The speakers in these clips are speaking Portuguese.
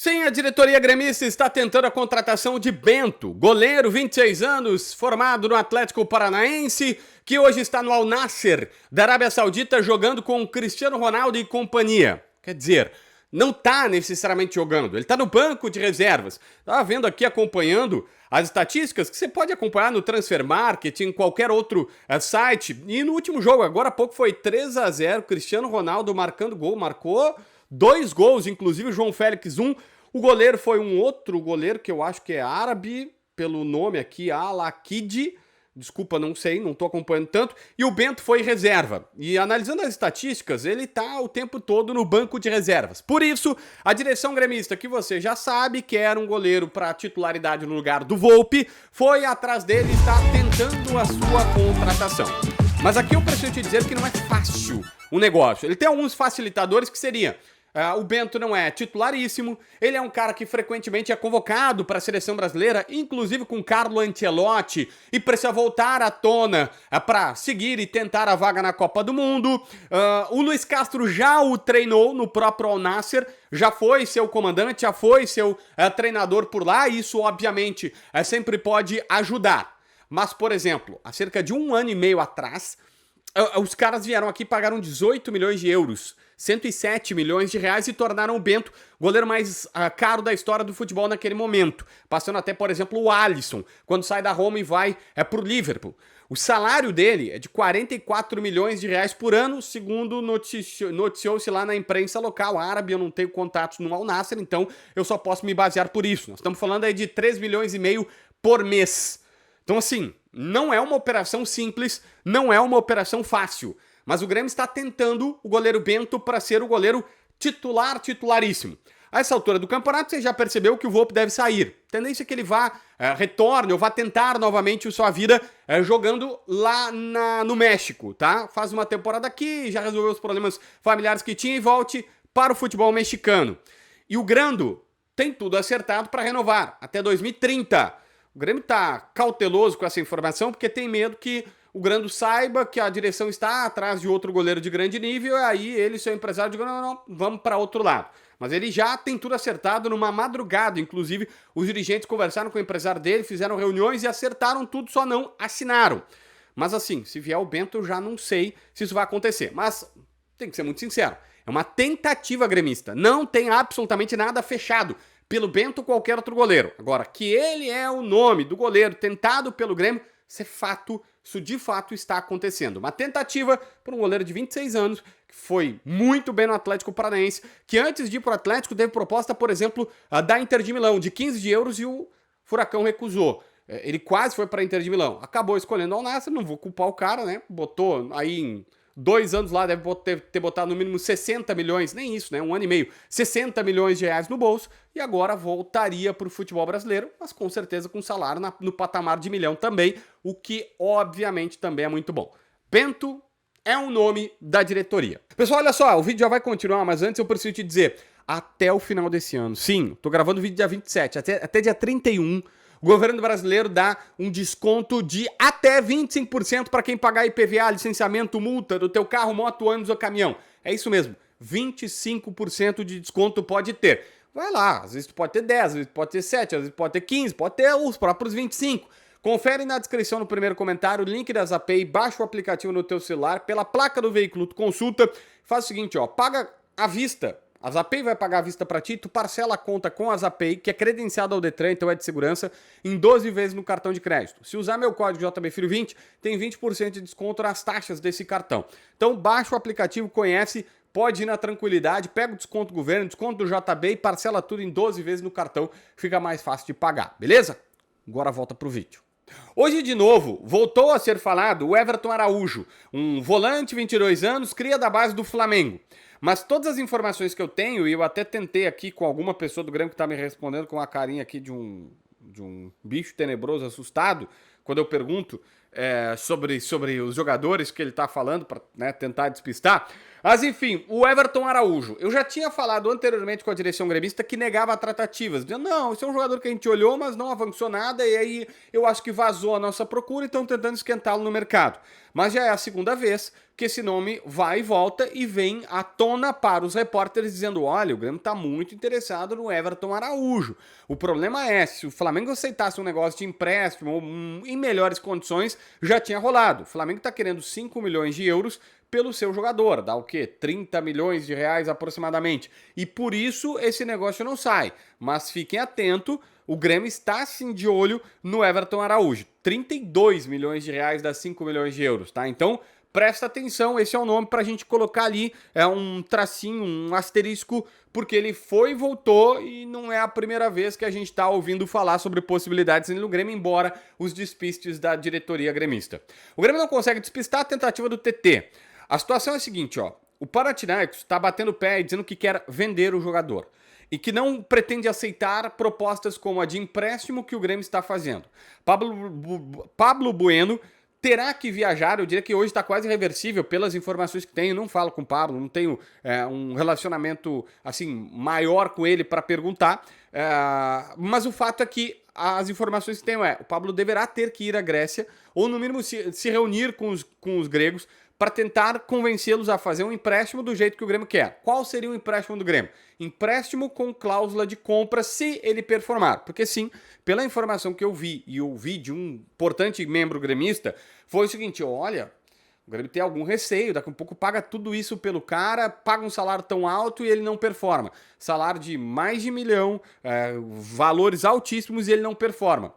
Sim, a diretoria gremista está tentando a contratação de Bento, goleiro, 26 anos, formado no Atlético Paranaense, que hoje está no Al Nassr, da Arábia Saudita, jogando com Cristiano Ronaldo e companhia. Quer dizer, não está necessariamente jogando, ele está no banco de reservas. Estava vendo aqui, acompanhando as estatísticas que você pode acompanhar no Transfer Market, em qualquer outro site. E no último jogo, agora há pouco, foi 3-0, Cristiano Ronaldo marcando gol, marcou 2 gols, inclusive o João Félix 1. O goleiro foi um outro goleiro que eu acho que é árabe, pelo nome aqui, Al-Akid. Desculpa, não sei, não tô acompanhando tanto. E o Bento foi reserva. E analisando as estatísticas, ele tá o tempo todo no banco de reservas. Por isso, a direção gremista, que você já sabe que era um goleiro para titularidade no lugar do Volpi, foi atrás dele e está tentando a sua contratação. Mas aqui eu preciso te dizer que não é fácil o negócio. Ele tem alguns facilitadores que seriam... o Bento não é titularíssimo, ele é um cara que frequentemente é convocado para a seleção brasileira, inclusive com Carlo Ancelotti, e precisa voltar à tona para seguir e tentar a vaga na Copa do Mundo. O Luiz Castro já o treinou no próprio Al Nassr, já foi seu comandante, já foi seu treinador por lá, e isso obviamente sempre pode ajudar. Mas, por exemplo, há cerca de 1 ano e meio atrás, os caras vieram aqui e pagaram 18 milhões de euros, 107 milhões de reais, e tornaram o Bento o goleiro mais caro da história do futebol naquele momento. Passando até, por exemplo, o Alisson, quando sai da Roma e vai pro Liverpool. O salário dele é de 44 milhões de reais por ano, segundo noticiou-se lá na imprensa local árabe. Eu não tenho contatos no Al Nassr, então eu só posso me basear por isso. Nós estamos falando aí de 3 milhões e meio por mês. Então, assim, não é uma operação simples, não é uma operação fácil. Mas o Grêmio está tentando o goleiro Bento para ser o goleiro titularíssimo. A essa altura do campeonato, você já percebeu que o Volpi deve sair. A tendência é que ele retorne ou vá tentar novamente sua vida jogando lá no México, tá? Faz uma temporada aqui, já resolveu os problemas familiares que tinha e volte para o futebol mexicano. E o Grando tem tudo acertado para renovar até 2030. O Grêmio está cauteloso com essa informação porque tem medo que o Grando saiba que a direção está atrás de outro goleiro de grande nível, e aí ele e seu empresário digam, não, vamos para outro lado. Mas ele já tem tudo acertado numa madrugada, inclusive os dirigentes conversaram com o empresário dele, fizeram reuniões e acertaram tudo, só não assinaram. Mas assim, se vier o Bento, eu já não sei se isso vai acontecer. Mas tem que ser muito sincero, é uma tentativa gremista, não tem absolutamente nada fechado pelo Bento ou qualquer outro goleiro. Agora, que ele é o nome do goleiro tentado pelo Grêmio, isso é fato, isso de fato está acontecendo. Uma tentativa por um goleiro de 26 anos, que foi muito bem no Atlético Paranaense, que antes de ir para o Atlético teve proposta, por exemplo, da Inter de Milão, de 15 de euros, e o Furacão recusou. Ele quase foi para a Inter de Milão. Acabou escolhendo o Al Nassr, não vou culpar o cara, né? Botou aí em 2 anos lá, deve ter botado no mínimo 60 milhões, nem isso, né? 1 ano e meio, 60 milhões de reais no bolso, e agora voltaria para o futebol brasileiro, mas com certeza com salário no patamar de milhão também, o que obviamente também é muito bom. Bento é um nome da diretoria. Pessoal, olha só, o vídeo já vai continuar, mas antes eu preciso te dizer, até o final desse ano, sim, tô gravando o vídeo dia 27, até dia 31, o governo brasileiro dá um desconto de até 25% para quem pagar IPVA, licenciamento, multa do teu carro, moto, ônibus ou caminhão. É isso mesmo, 25% de desconto pode ter. Vai lá, às vezes tu pode ter 10, às vezes pode ter 7, às vezes pode ter 15, pode ter os próprios 25. Confere na descrição no primeiro comentário o link da Zapay, baixa o aplicativo no teu celular, pela placa do veículo tu consulta, faz o seguinte, ó, paga à vista. A Zapay vai pagar à vista para ti, tu parcela a conta com a Zapay, que é credenciada ao Detran, então é de segurança, em 12 vezes no cartão de crédito. Se usar meu código JBFilho20, tem 20% de desconto nas taxas desse cartão. Então baixa o aplicativo, conhece, pode ir na tranquilidade, pega o desconto do governo, desconto do JB e parcela tudo em 12 vezes no cartão, fica mais fácil de pagar, beleza? Agora volta pro vídeo. Hoje, de novo, voltou a ser falado o Everton Araújo, um volante, 22 anos, cria da base do Flamengo. Mas todas as informações que eu tenho, e eu até tentei aqui com alguma pessoa do Grêmio que está me respondendo com a carinha aqui de um bicho tenebroso, assustado, quando eu pergunto sobre os jogadores que ele está falando, para tentar despistar. Mas enfim, o Everton Araújo. Eu já tinha falado anteriormente com a direção gremista que negava tratativas. Dizendo, não, esse é um jogador que a gente olhou, mas não avançou nada, e aí eu acho que vazou a nossa procura e estão tentando esquentá-lo no mercado. Mas já é a segunda vez que esse nome vai e volta e vem à tona para os repórteres dizendo, olha, o Grêmio está muito interessado no Everton Araújo. O problema é, se o Flamengo aceitasse um negócio de empréstimo ou em melhores condições, já tinha rolado. O Flamengo está querendo 5 milhões de euros pelo seu jogador, dá o quê? 30 milhões de reais aproximadamente. E por isso esse negócio não sai. Mas fiquem atentos, o Grêmio está sim de olho no Everton Araújo. 32 milhões de reais dá 5 milhões de euros, tá? Então, presta atenção, esse é o nome pra gente colocar ali, é um tracinho, um asterisco, porque ele foi e voltou e não é a primeira vez que a gente tá ouvindo falar sobre possibilidades no Grêmio, embora os despistes da diretoria gremista. O Grêmio não consegue despistar a tentativa do TT. A situação é a seguinte, ó, o Panathinaikos tá batendo o pé e dizendo que quer vender o jogador e que não pretende aceitar propostas como a de empréstimo que o Grêmio está fazendo. Pablo Bueno terá que viajar, eu diria que hoje está quase irreversível pelas informações que tenho, não falo com o Pablo, não tenho um relacionamento assim maior com ele para perguntar, mas o fato é que as informações que tenho o Pablo deverá ter que ir à Grécia, ou no mínimo se reunir com os gregos, para tentar convencê-los a fazer um empréstimo do jeito que o Grêmio quer. Qual seria o empréstimo do Grêmio? Empréstimo com cláusula de compra se ele performar. Porque sim, pela informação que eu vi e ouvi de um importante membro gremista, foi o seguinte, olha, o Grêmio tem algum receio, daqui a pouco paga tudo isso pelo cara, paga um salário tão alto e ele não performa. Salário de mais de 1 milhão, valores altíssimos e ele não performa.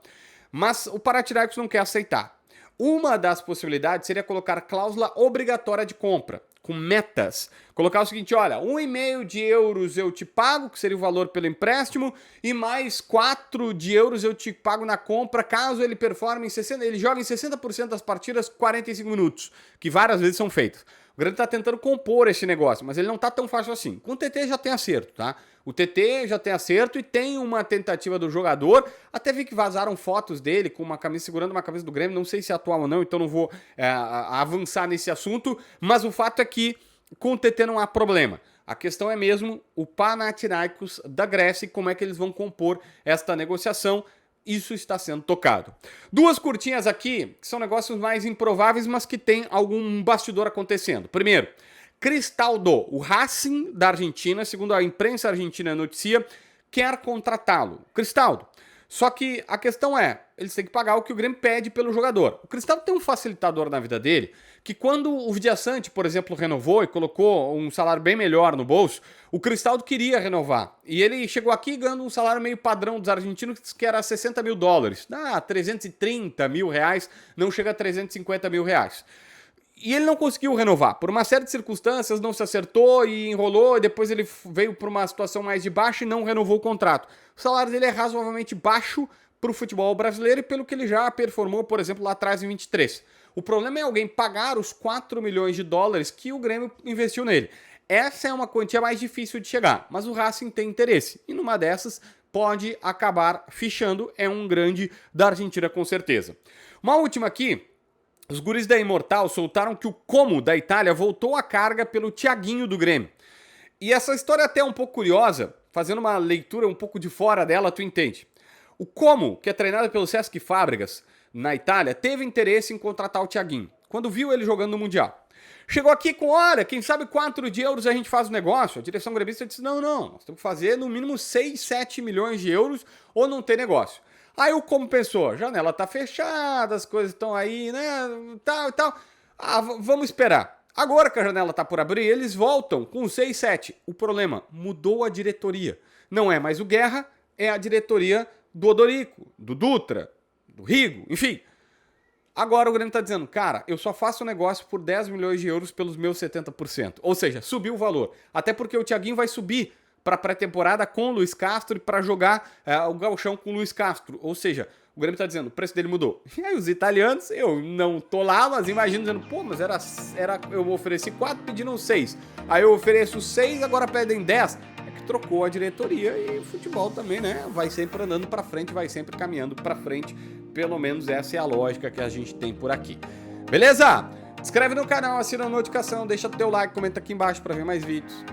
Mas o Panathinaikos não quer aceitar. Uma das possibilidades seria colocar cláusula obrigatória de compra, com metas. Colocar o seguinte, olha, 1,5 de euros eu te pago, que seria o valor pelo empréstimo, e mais 4 de euros eu te pago na compra, caso ele performe em 60%, ele joga em 60% das partidas 45 minutos, que várias vezes são feitas. O Grêmio está tentando compor esse negócio, mas ele não está tão fácil assim. Com o TT já tem acerto, tá? O TT já tem acerto e tem uma tentativa do jogador. Até vi que vazaram fotos dele com uma camisa, segurando uma camisa do Grêmio. Não sei se é atual ou não, então não vou avançar nesse assunto. Mas o fato é que com o TT não há problema. A questão é mesmo o Panathinaikos da Grécia e como é que eles vão compor esta negociação. Isso está sendo tocado. Duas curtinhas aqui, que são negócios mais improváveis, mas que tem algum bastidor acontecendo. Primeiro, Cristaldo, o Racing da Argentina, segundo a imprensa argentina noticia, quer contratá-lo. Cristaldo. Só que a questão é, eles têm que pagar o que o Grêmio pede pelo jogador. O Cristaldo tem um facilitador na vida dele, que quando o Vidiaçante, por exemplo, renovou e colocou um salário bem melhor no bolso, o Cristaldo queria renovar. E ele chegou aqui ganhando um salário meio padrão dos argentinos, que era 60 mil dólares. 330 mil reais, não chega a 350 mil reais. E ele não conseguiu renovar. Por uma série de circunstâncias, não se acertou e enrolou, e depois ele veio para uma situação mais de baixo e não renovou o contrato. O salário dele é razoavelmente baixo para o futebol brasileiro e pelo que ele já performou, por exemplo, lá atrás em 23. O problema é alguém pagar os 4 milhões de dólares que o Grêmio investiu nele. Essa é uma quantia mais difícil de chegar, mas o Racing tem interesse. E numa dessas pode acabar fichando, é um grande da Argentina com certeza. Uma última aqui. Os guris da Imortal soltaram que o Como da Itália voltou à carga pelo Thiaguinho do Grêmio. E essa história é até um pouco curiosa, fazendo uma leitura um pouco de fora dela, tu entende. O Como, que é treinado pelo Cesc Fábregas na Itália, teve interesse em contratar o Thiaguinho, quando viu ele jogando no Mundial. Chegou aqui com, olha, quem sabe 4 de euros a gente faz o negócio. A direção gremista disse, não, nós temos que fazer no mínimo 6, 7 milhões de euros ou não tem negócio. Aí o Como pensou, a janela tá fechada, as coisas estão aí, né, tal e tal. Vamos esperar. Agora que a janela tá por abrir, eles voltam com 6, 7. O problema, mudou a diretoria. Não é mais o Guerra, é a diretoria do Odorico, do Dutra, do Rigo, enfim. Agora o Grêmio tá dizendo, cara, eu só faço o negócio por 10 milhões de euros pelos meus 70%. Ou seja, subiu o valor. Até porque o Thiaguinho vai subir para pré-temporada com o Luiz Castro e para jogar o gauchão com o Luiz Castro. Ou seja, o Grêmio está dizendo, o preço dele mudou. E aí os italianos, eu não tô lá, mas imagino dizendo, pô, mas eu ofereci 4, pediram 6. Aí eu ofereço 6, agora pedem 10. É que trocou a diretoria e o futebol também, né? Vai sempre andando para frente, vai sempre caminhando para frente. Pelo menos essa é a lógica que a gente tem por aqui. Beleza? Se inscreve no canal, assina a notificação, deixa teu like, comenta aqui embaixo para ver mais vídeos.